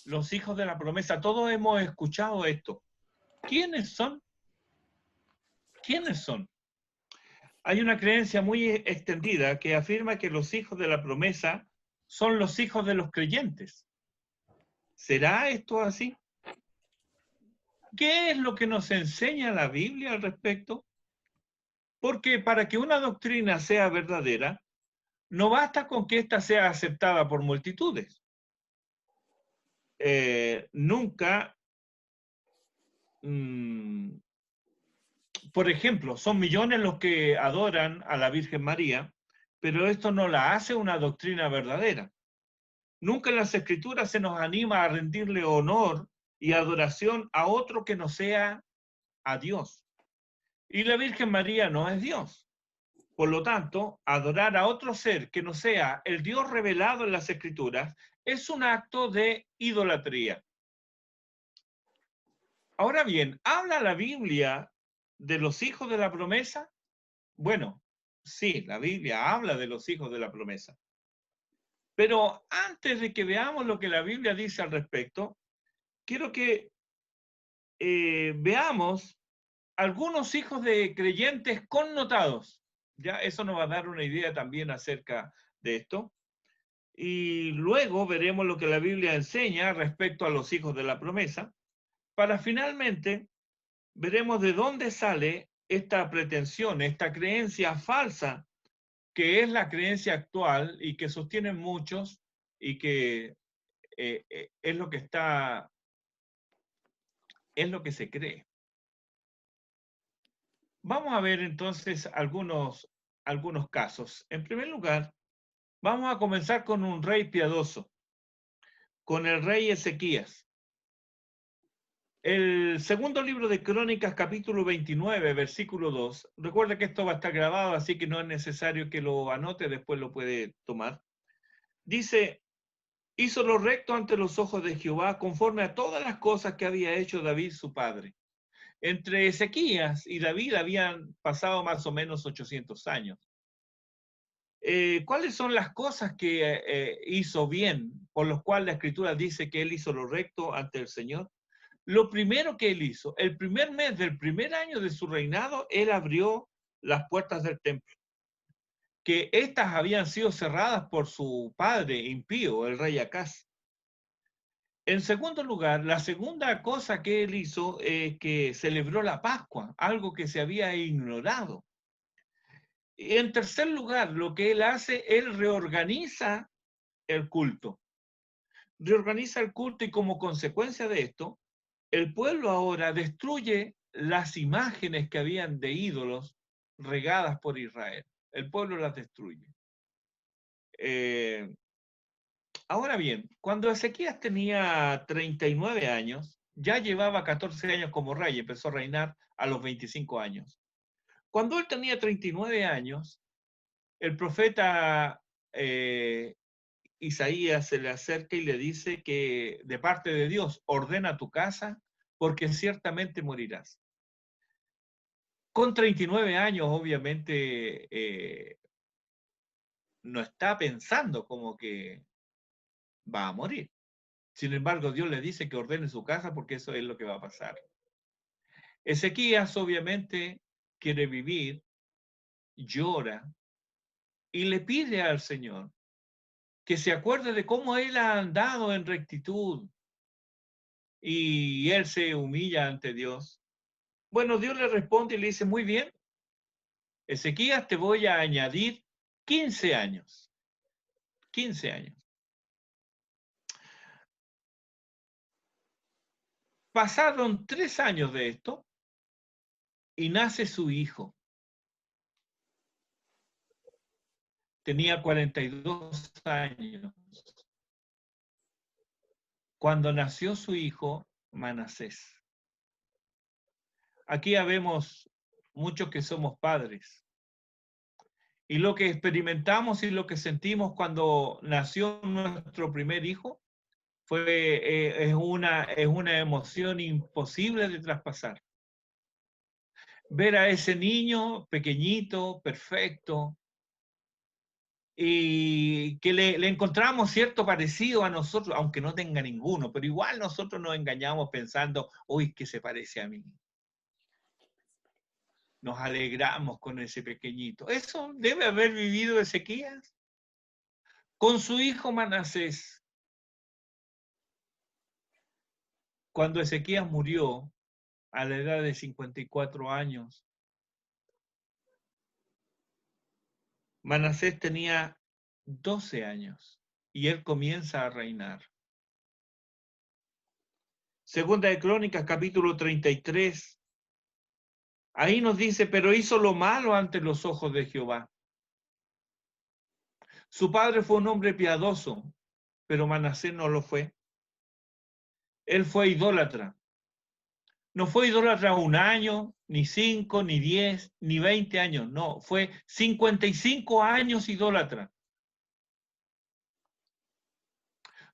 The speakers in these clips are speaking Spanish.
los hijos de la promesa. Todos hemos escuchado esto. ¿Quiénes son? ¿Quiénes son? Hay una creencia muy extendida que afirma que los hijos de la promesa son los hijos de los creyentes. ¿Será esto así? ¿Qué es lo que nos enseña la Biblia al respecto? Porque para que una doctrina sea verdadera, no basta con que ésta sea aceptada por multitudes. Nunca, por ejemplo, son millones los que adoran a la Virgen María, pero esto no la hace una doctrina verdadera. Nunca en las Escrituras se nos anima a rendirle honor y adoración a otro que no sea a Dios. Y la Virgen María no es Dios. Por lo tanto, adorar a otro ser que no sea el Dios revelado en las Escrituras es un acto de idolatría. Ahora bien, ¿habla la Biblia de los hijos de la promesa? Bueno, sí, la Biblia habla de los hijos de la promesa. Pero antes de que veamos lo que la Biblia dice al respecto, quiero que veamos algunos hijos de creyentes connotados. Ya eso nos va a dar una idea también acerca de esto. Y luego veremos lo que la Biblia enseña respecto a los hijos de la promesa, para finalmente veremos de dónde sale esta pretensión, esta creencia falsa, que es la creencia actual y que sostienen muchos y que es lo que está, es lo que se cree. Vamos a ver entonces algunos casos. En primer lugar, vamos a comenzar con un rey piadoso, con el rey Ezequías. El segundo libro de Crónicas, capítulo 29, versículo 2. Recuerda que esto va a estar grabado, así que no es necesario que lo anote, después lo puede tomar. Dice, hizo lo recto ante los ojos de Jehová, conforme a todas las cosas que había hecho David su padre. Entre Ezequías y David habían pasado más o menos 800 años. ¿Cuáles son las cosas que hizo bien, por los cuales la Escritura dice que él hizo lo recto ante el Señor? Lo primero que él hizo, el primer mes del primer año de su reinado, él abrió las puertas del templo, que éstas habían sido cerradas por su padre impío, el rey Acaz. En segundo lugar, la segunda cosa que él hizo es que celebró la Pascua, algo que se había ignorado. Y en tercer lugar, lo que él hace, él reorganiza el culto. Reorganiza el culto y como consecuencia de esto, el pueblo ahora destruye las imágenes que habían de ídolos regadas por Israel. El pueblo las destruye. Ahora bien, cuando Ezequías tenía 39 años, ya llevaba 14 años como rey, empezó a reinar a los 25 años. Cuando él tenía 39 años, el profeta Isaías se le acerca y le dice que de parte de Dios, ordena tu casa porque ciertamente morirás. Con 39 años, obviamente, no está pensando como que va a morir. Sin embargo, Dios le dice que ordene su casa porque eso es lo que va a pasar. Ezequías, obviamente, quiere vivir, llora y le pide al Señor que se acuerde de cómo él ha andado en rectitud y él se humilla ante Dios. Bueno, Dios le responde y le dice, muy bien, Ezequías, te voy a añadir 15 años. 15 años. Pasaron 3 años de esto y nace su hijo. Tenía 42 años. Cuando nació su hijo, Manasés. Aquí habemos muchos que somos padres. Y lo que experimentamos y lo que sentimos cuando nació nuestro primer hijo es una emoción imposible de traspasar. Ver a ese niño pequeñito, perfecto, y que le encontramos cierto parecido a nosotros, aunque no tenga ninguno, pero igual nosotros nos engañamos pensando, uy, que se parece a mí. Nos alegramos con ese pequeñito. Eso debe haber vivido Ezequías con su hijo Manasés. Cuando Ezequías murió a la edad de 54 años, Manasés tenía 12 años y él comienza a reinar. Segunda de Crónicas, capítulo 33. Ahí nos dice, pero hizo lo malo ante los ojos de Jehová. Su padre fue un hombre piadoso, pero Manasés no lo fue. Él fue idólatra. No fue idólatra 1 año, ni 5, ni 10, ni 20 años. No, fue 55 años idólatra.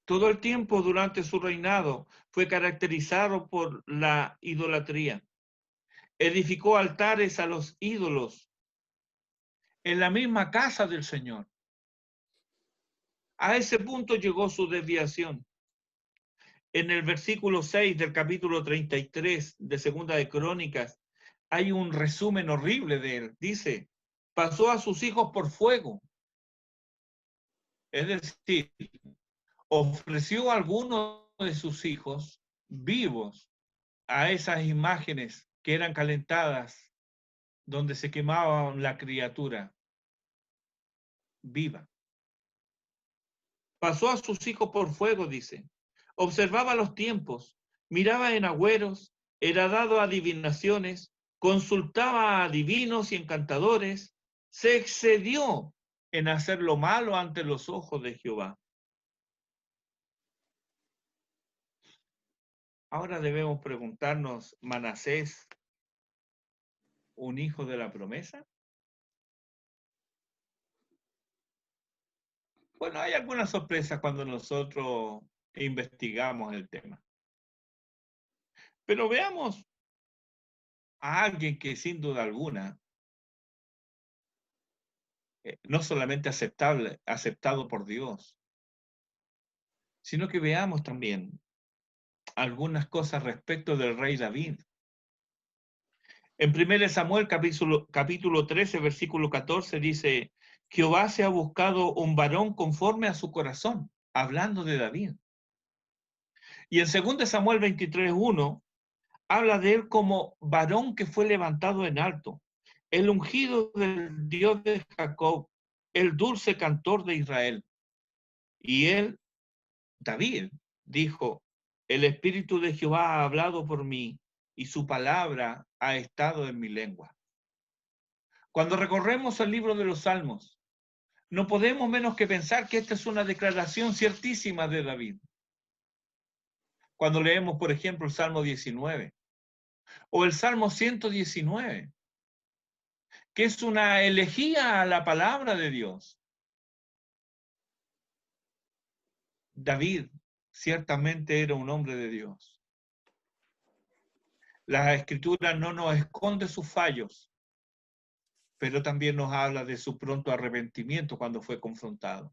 Todo el tiempo durante su reinado fue caracterizado por la idolatría. Edificó altares a los ídolos en la misma casa del Señor. A ese punto llegó su desviación. En el versículo 6 del capítulo 33 de Segunda de Crónicas hay un resumen horrible de él. Dice, pasó a sus hijos por fuego. Es decir, ofreció a algunos de sus hijos vivos a esas imágenes que eran calentadas, donde se quemaba la criatura viva. Pasó a sus hijos por fuego, dice. Observaba los tiempos, miraba en agüeros, era dado a adivinaciones, consultaba a adivinos y encantadores, se excedió en hacer lo malo ante los ojos de Jehová. Ahora debemos preguntarnos, ¿Manasés un hijo de la promesa? Bueno, hay algunas sorpresas cuando nosotros investigamos el tema. Pero veamos a alguien que sin duda alguna, no solamente aceptado por Dios, sino que veamos también algunas cosas respecto del rey David. En 1 Samuel capítulo 13, versículo 14 dice, Jehová se ha buscado un varón conforme a su corazón, hablando de David. Y en 2 Samuel 23:1 habla de él como varón que fue levantado en alto, el ungido del Dios de Jacob, el dulce cantor de Israel. Y él, David, dijo, el Espíritu de Jehová ha hablado por mí y su palabra ha estado en mi lengua. Cuando recorremos el libro de los Salmos, no podemos menos que pensar que esta es una declaración ciertísima de David. Cuando leemos, por ejemplo, el Salmo 19 o el Salmo 119, que es una elegía a la palabra de Dios. David ciertamente era un hombre de Dios. La Escritura no nos esconde sus fallos, pero también nos habla de su pronto arrepentimiento cuando fue confrontado.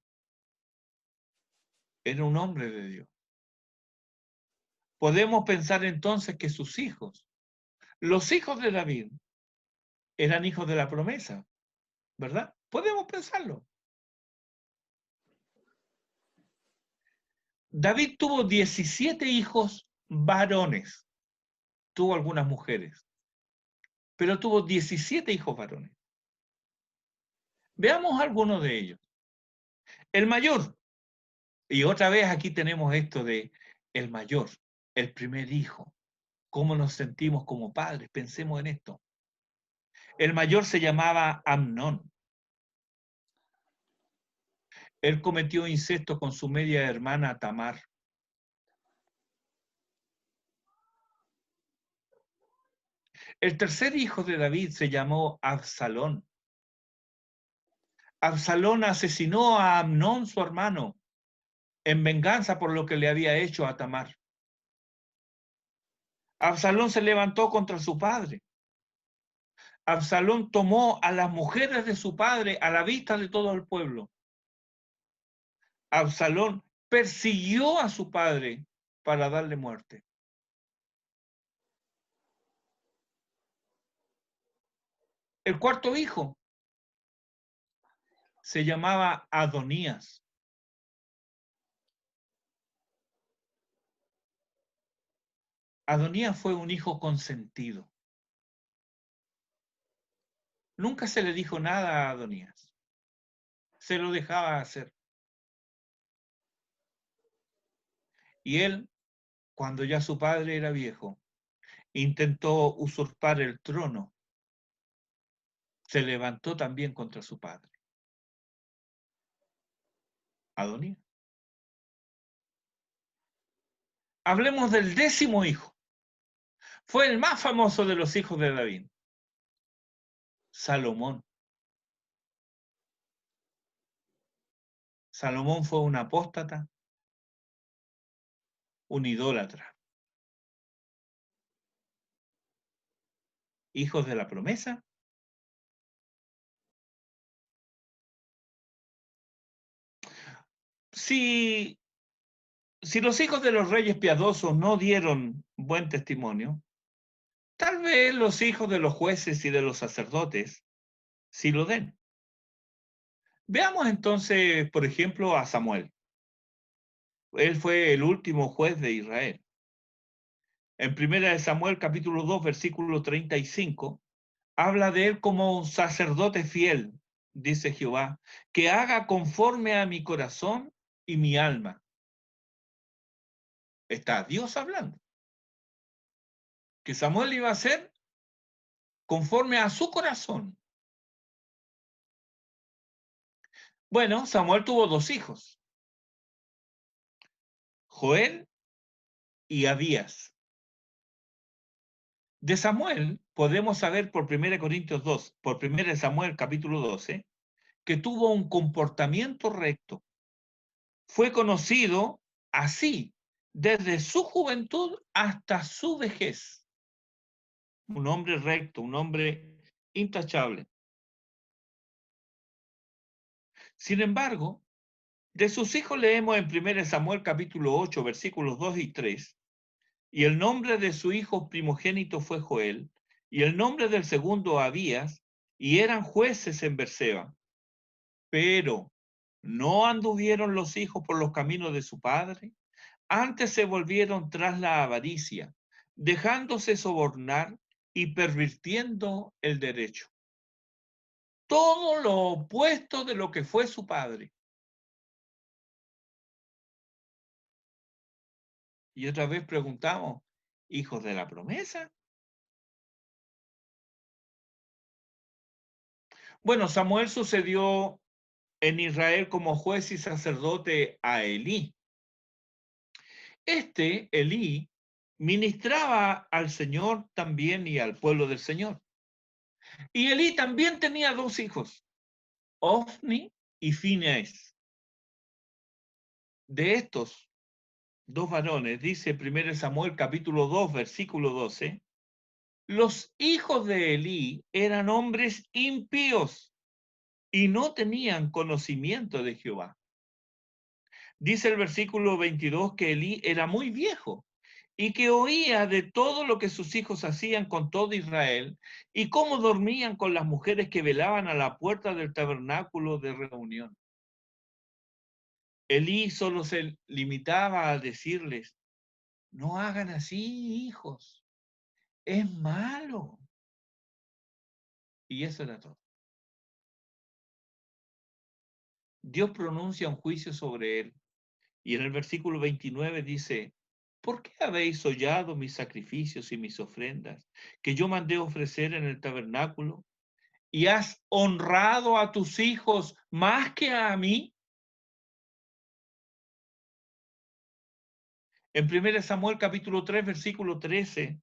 Era un hombre de Dios. Podemos pensar entonces que sus hijos, los hijos de David, eran hijos de la promesa, ¿verdad? Podemos pensarlo. David tuvo 17 hijos varones. Tuvo algunas mujeres, pero tuvo 17 hijos varones. Veamos algunos de ellos. El mayor, y otra vez aquí tenemos esto de el mayor, el primer hijo. ¿Cómo nos sentimos como padres? Pensemos en esto. El mayor se llamaba Amnón. Él cometió incesto con su media hermana Tamar. El tercer hijo de David se llamó Absalón. Absalón asesinó a Amnón, su hermano, en venganza por lo que le había hecho a Tamar. Absalón se levantó contra su padre. Absalón tomó a las mujeres de su padre a la vista de todo el pueblo Absalón persiguió a su padre para darle muerte. El cuarto hijo se llamaba Adonías. Adonías fue un hijo consentido. Nunca se le dijo nada a Adonías. Se lo dejaba hacer. Y él, cuando ya su padre era viejo, intentó usurpar el trono. Se levantó también contra su padre, Adonías. Hablemos del décimo hijo. Fue el más famoso de los hijos de David, Salomón. Salomón fue un apóstata, un idólatra. ¿Hijos de la promesa? Si, si los hijos de los reyes piadosos no dieron buen testimonio, tal vez los hijos de los jueces y de los sacerdotes sí lo den. Veamos entonces, por ejemplo, a Samuel. Él fue el último juez de Israel. En 1 Samuel capítulo 2, versículo 35, habla de él como un sacerdote fiel, dice Jehová, que haga conforme a mi corazón y mi alma. Está Dios hablando. Que Samuel iba a ser conforme a su corazón. Bueno, Samuel tuvo dos hijos, Joel y Abías. De Samuel podemos saber por 1 Corintios 2, por 1 Samuel capítulo 12, que tuvo un comportamiento recto. Fue conocido así desde su juventud hasta su vejez. Un hombre recto, un hombre intachable. Sin embargo, de sus hijos leemos en 1 Samuel capítulo 8, versículos 2 y 3, y el nombre de su hijo primogénito fue Joel, y el nombre del segundo Abías, y eran jueces en Berseba. Pero no anduvieron los hijos por los caminos de su padre, antes se volvieron tras la avaricia, dejándose sobornar y pervirtiendo el derecho. Todo lo opuesto de lo que fue su padre. Y otra vez preguntamos, ¿hijos de la promesa? Bueno, Samuel sucedió en Israel como juez y sacerdote a Elí. Elí, ministraba al Señor también y al pueblo del Señor. Y Elí también tenía dos hijos, Ofni y Finees. De estos dos varones, dice 1 Samuel capítulo 2, versículo 12, los hijos de Elí eran hombres impíos y no tenían conocimiento de Jehová. Dice el versículo 22 que Elí era muy viejo y que oía de todo lo que sus hijos hacían con todo Israel y cómo dormían con las mujeres que velaban a la puerta del tabernáculo de reunión. Elí solo se limitaba a decirles, no hagan así, hijos, es malo. Y eso era todo. Dios pronuncia un juicio sobre él. Y en el versículo 29 dice, ¿por qué habéis hollado mis sacrificios y mis ofrendas que yo mandé ofrecer en el tabernáculo? ¿Y has honrado a tus hijos más que a mí? En 1 Samuel capítulo 3, versículo 13,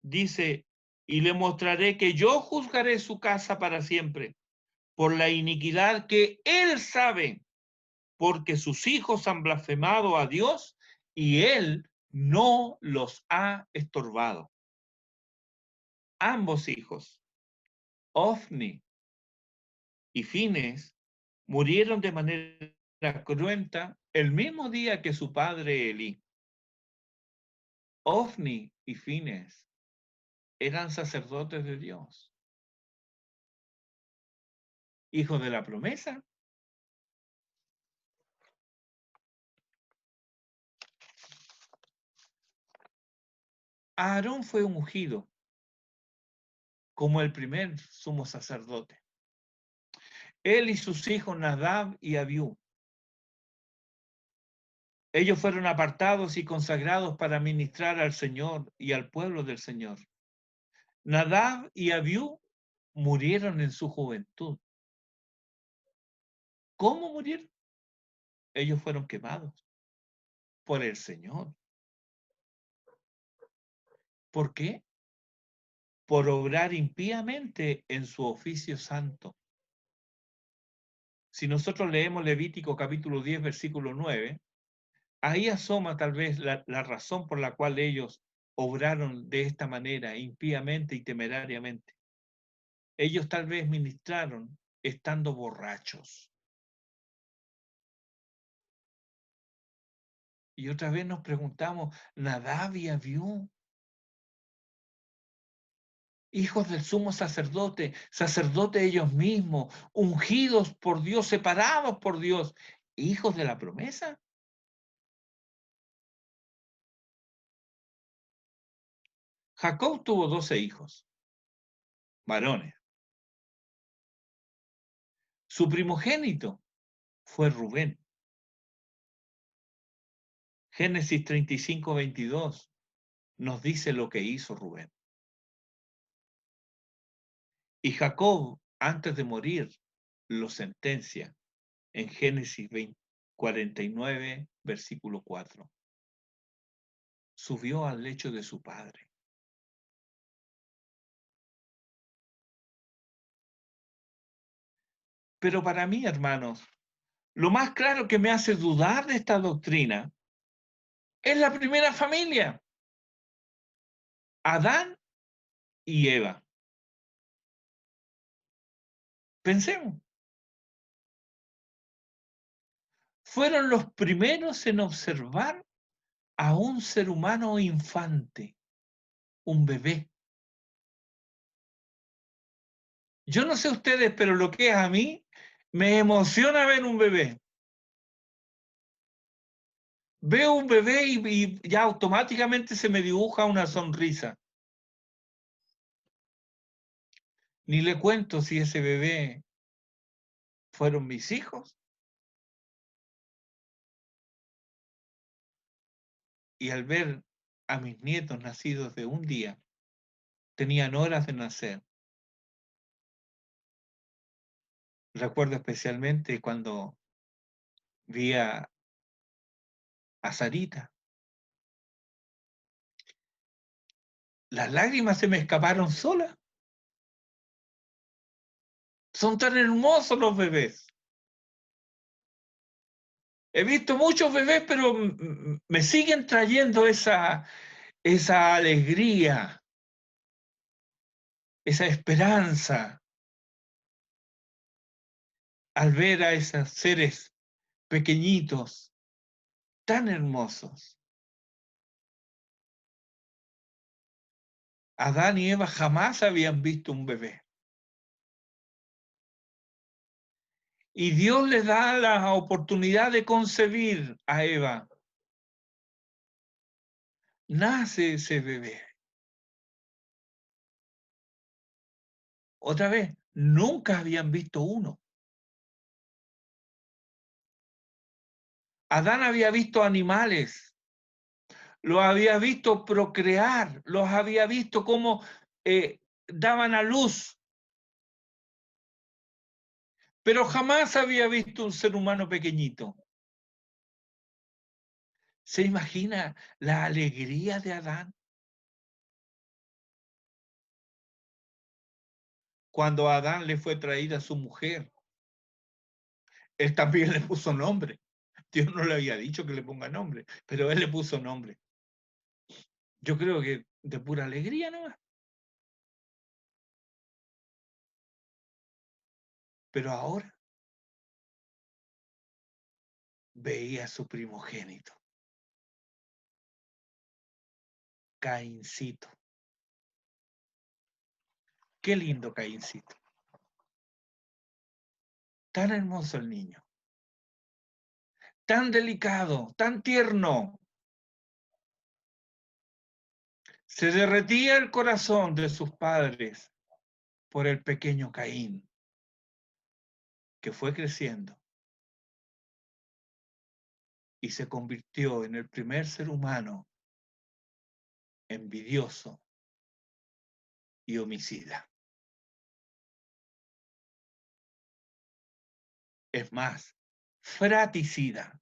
dice, y le mostraré que yo juzgaré su casa para siempre por la iniquidad que él sabe, porque sus hijos han blasfemado a Dios y él no los ha estorbado. Ambos hijos, Ofni y Fines, murieron de manera cruenta el mismo día que su padre Elí, Ofni y Fines eran sacerdotes de Dios, hijos de la promesa. Aarón fue ungido como el primer sumo sacerdote. Él y sus hijos Nadab y Abiú. Ellos fueron apartados y consagrados para ministrar al Señor y al pueblo del Señor. Nadab y Abiú murieron en su juventud. ¿Cómo murieron? Ellos fueron quemados por el Señor. ¿Por qué? Por obrar impíamente en su oficio santo. Si nosotros leemos Levítico capítulo 10, versículo 9, ahí asoma tal vez la razón por la cual ellos obraron de esta manera, impíamente y temerariamente. Ellos tal vez ministraron estando borrachos. Y otra vez nos preguntamos, Nadab y Abiú, hijos del sumo sacerdote, sacerdotes ellos mismos, ungidos por Dios, separados por Dios, hijos de la promesa. Jacob tuvo 12 hijos, varones. Su primogénito fue Rubén. Génesis 35, 22 nos dice lo que hizo Rubén. Y Jacob, antes de morir, lo sentencia en Génesis 49, versículo 4. Subió al lecho de su padre. Pero para mí, hermanos, lo más claro que me hace dudar de esta doctrina es la primera familia, Adán y Eva. Pensemos, fueron los primeros en observar a un ser humano infante, un bebé. Yo no sé ustedes, pero lo que es a mí, me emociona ver un bebé. Veo un bebé y ya automáticamente se me dibuja una sonrisa. Ni le cuento si ese bebé fueron mis hijos. Y al ver a mis nietos nacidos de un día, tenían horas de nacer. Recuerdo especialmente cuando vi a Sarita. Las lágrimas se me escaparon solas. Son tan hermosos los bebés. He visto muchos bebés, pero me siguen trayendo esa alegría, esa esperanza al ver a esos seres pequeñitos, tan hermosos. Adán y Eva jamás habían visto un bebé. Y Dios les da la oportunidad de concebir a Eva. Nace ese bebé. Otra vez, nunca habían visto uno. Adán había visto animales, los había visto procrear, los había visto cómo daban a luz, pero jamás había visto un ser humano pequeñito. ¿Se imagina la alegría de Adán? Cuando a Adán le fue traída su mujer, él también le puso nombre. Dios no le había dicho que le ponga nombre, pero él le puso nombre. Yo creo que de pura alegría nomás. Pero ahora veía a su primogénito, Caincito. Qué lindo Caincito. Tan hermoso el niño. Tan delicado, tan tierno. Se derretía el corazón de sus padres por el pequeño Caín, que fue creciendo y se convirtió en el primer ser humano envidioso y homicida. Es más, fratricida.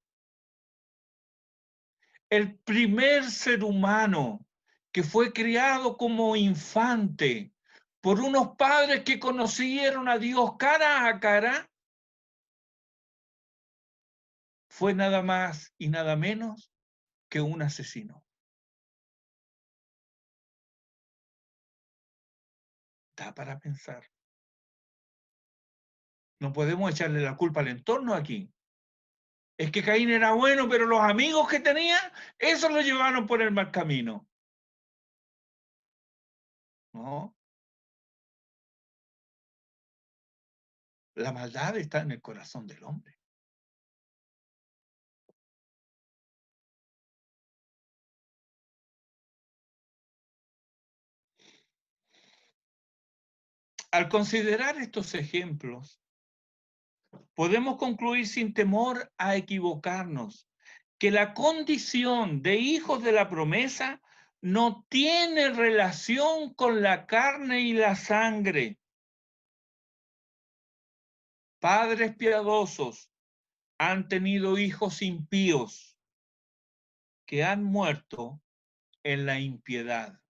El primer ser humano que fue criado como infante por unos padres que conocieron a Dios cara a cara, fue nada más y nada menos que un asesino. Da para pensar. No podemos echarle la culpa al entorno aquí. Es que Caín era bueno, pero los amigos que tenía, esos lo llevaron por el mal camino. No, la maldad está en el corazón del hombre. Al considerar estos ejemplos, podemos concluir sin temor a equivocarnos que la condición de hijos de la promesa no tiene relación con la carne y la sangre. Padres piadosos han tenido hijos impíos que han muerto en la impiedad.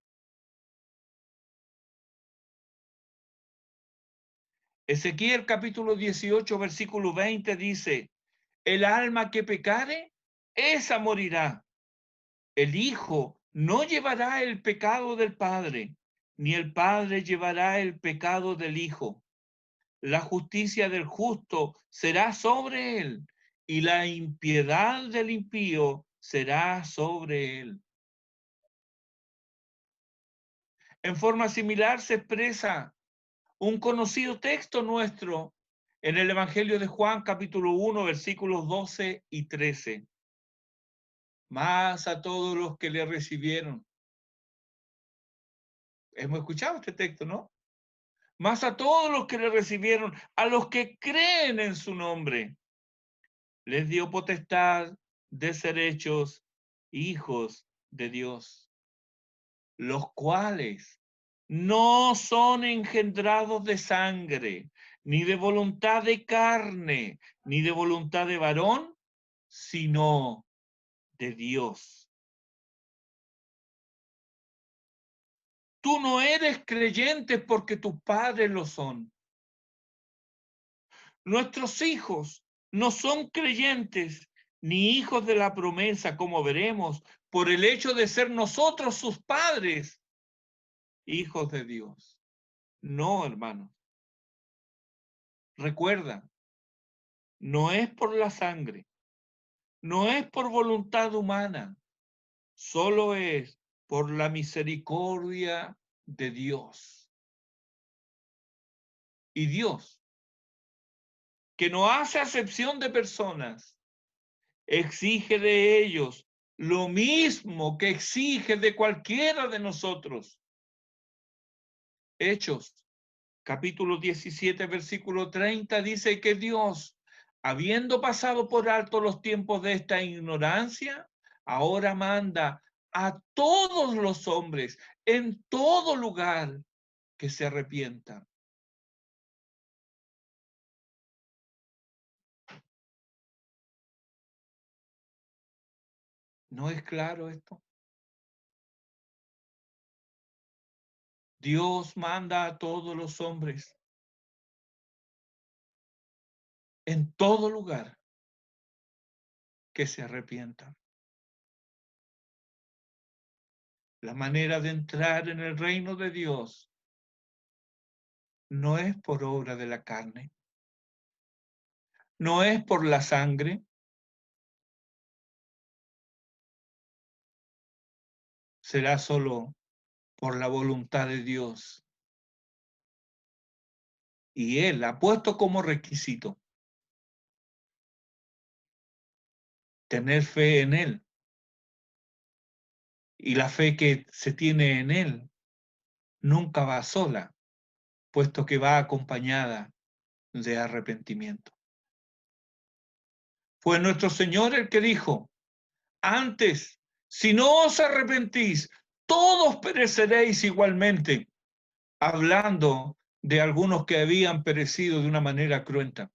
Ezequiel capítulo 18, versículo 20 dice, el alma que pecare, esa morirá. El hijo no llevará el pecado del padre, ni el padre llevará el pecado del hijo. La justicia del justo será sobre él, y la impiedad del impío será sobre él. En forma similar se expresa un conocido texto nuestro en el Evangelio de Juan, capítulo 1, versículos 12 y 13. Más a todos los que le recibieron. Hemos escuchado este texto, ¿no? Más a todos los que le recibieron, a los que creen en su nombre, les dio potestad de ser hechos hijos de Dios, los cuales no son engendrados de sangre, ni de voluntad de carne, ni de voluntad de varón, sino de Dios. Tú no eres creyente porque tus padres lo son. Nuestros hijos no son creyentes ni hijos de la promesa, como veremos, por el hecho de ser nosotros sus padres, hijos de Dios. No, hermanos. Recuerda, no es por la sangre, no es por voluntad humana, solo es por la misericordia de Dios. Y Dios, que no hace acepción de personas, exige de ellos lo mismo que exige de cualquiera de nosotros. Hechos, capítulo 17, versículo 30, dice que Dios, habiendo pasado por alto los tiempos de esta ignorancia, ahora manda a todos los hombres en todo lugar que se arrepientan. ¿No es claro esto? Dios manda a todos los hombres en todo lugar que se arrepientan. La manera de entrar en el reino de Dios no es por obra de la carne, no es por la sangre, será solo por la voluntad de Dios. Y Él ha puesto como requisito tener fe en Él. Y la fe que se tiene en Él nunca va sola, puesto que va acompañada de arrepentimiento. Fue nuestro Señor el que dijo, antes, si no os arrepentís, todos pereceréis igualmente, hablando de algunos que habían perecido de una manera cruenta.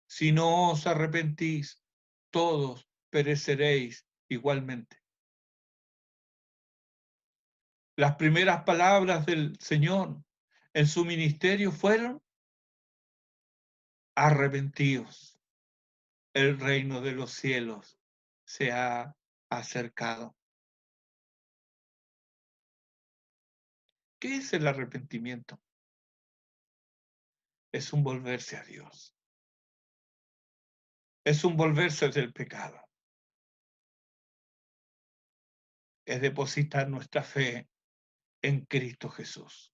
Si no os arrepentís, todos pereceréis igualmente. Las primeras palabras del Señor en su ministerio fueron, arrepentíos, el reino de los cielos se ha acercado. ¿Qué es el arrepentimiento? Es un volverse a Dios. Es un volverse del pecado. Es depositar nuestra fe en Cristo Jesús.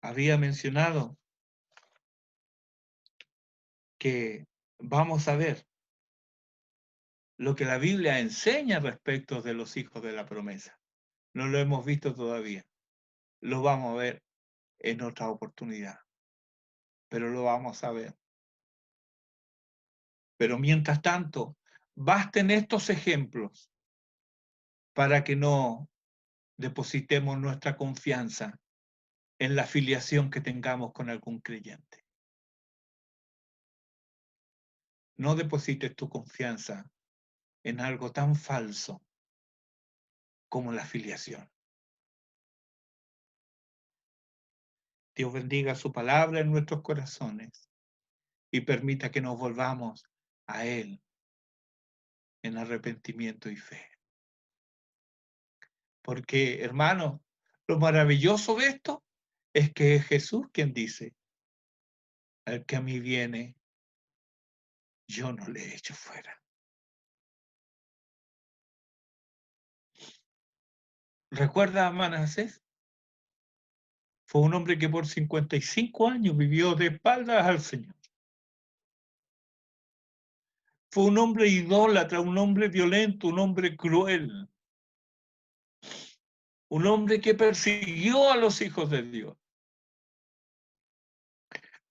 Había mencionado que vamos a ver lo que la Biblia enseña respecto de los hijos de la promesa. No lo hemos visto todavía. Lo vamos a ver en otra oportunidad, pero lo vamos a ver. Pero mientras tanto, basten estos ejemplos para que no depositemos nuestra confianza en la afiliación que tengamos con algún creyente. No deposites tu confianza en algo tan falso como la afiliación. Dios bendiga su palabra en nuestros corazones y permita que nos volvamos a Él en arrepentimiento y fe. Porque, hermanos, lo maravilloso de esto es que es Jesús quien dice, al que a mí viene, yo no le echo fuera. ¿Recuerda a Manasés? Fue un hombre que por 55 años vivió de espaldas al Señor. Fue un hombre idólatra, un hombre violento, un hombre cruel. Un hombre que persiguió a los hijos de Dios.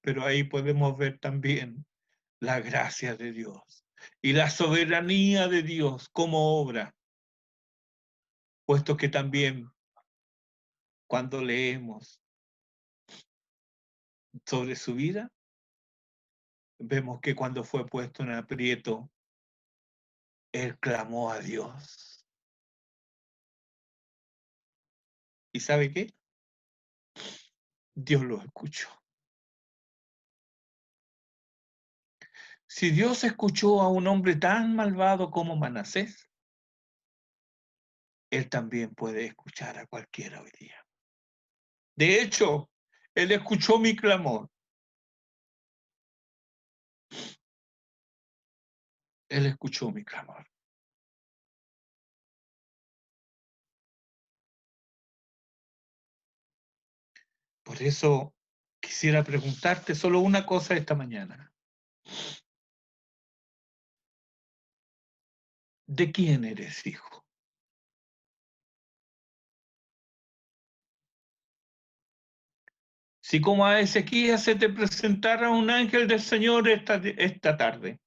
Pero ahí podemos ver también la gracia de Dios y la soberanía de Dios como obra, puesto que también cuando leemos sobre su vida, vemos que cuando fue puesto en aprieto, él clamó a Dios. ¿Y sabe qué? Dios lo escuchó. Si Dios escuchó a un hombre tan malvado como Manasés, Él también puede escuchar a cualquiera hoy día. De hecho, Él escuchó mi clamor. Él escuchó mi clamor. Por eso quisiera preguntarte solo una cosa esta mañana. ¿De quién eres hijo? Si como a Ezequías se te presentara un ángel del Señor esta tarde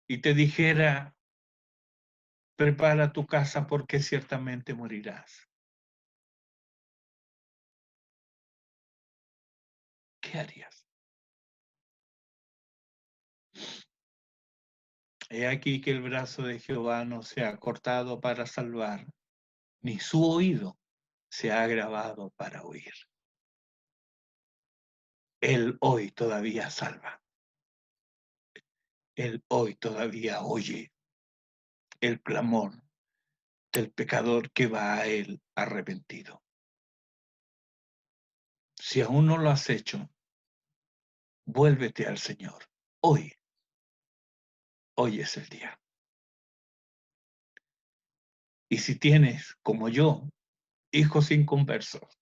y te dijera, prepara tu casa porque ciertamente morirás, ¿qué harías? He aquí que el brazo de Jehová no se ha cortado para salvar, ni su oído se ha agravado para oír. Él hoy todavía salva. Él hoy todavía oye el clamor del pecador que va a él arrepentido. Si aún no lo has hecho, vuélvete al Señor hoy Hoy es el día. Y si tienes, como yo, hijos inconversos,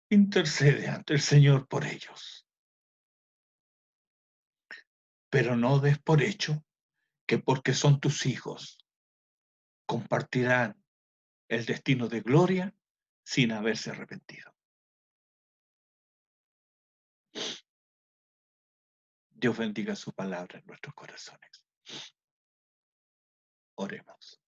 intercede ante el Señor por ellos. Pero no des por hecho que porque son tus hijos, compartirán el destino de gloria sin haberse arrepentido. Dios bendiga su palabra en nuestros corazones. Oremos.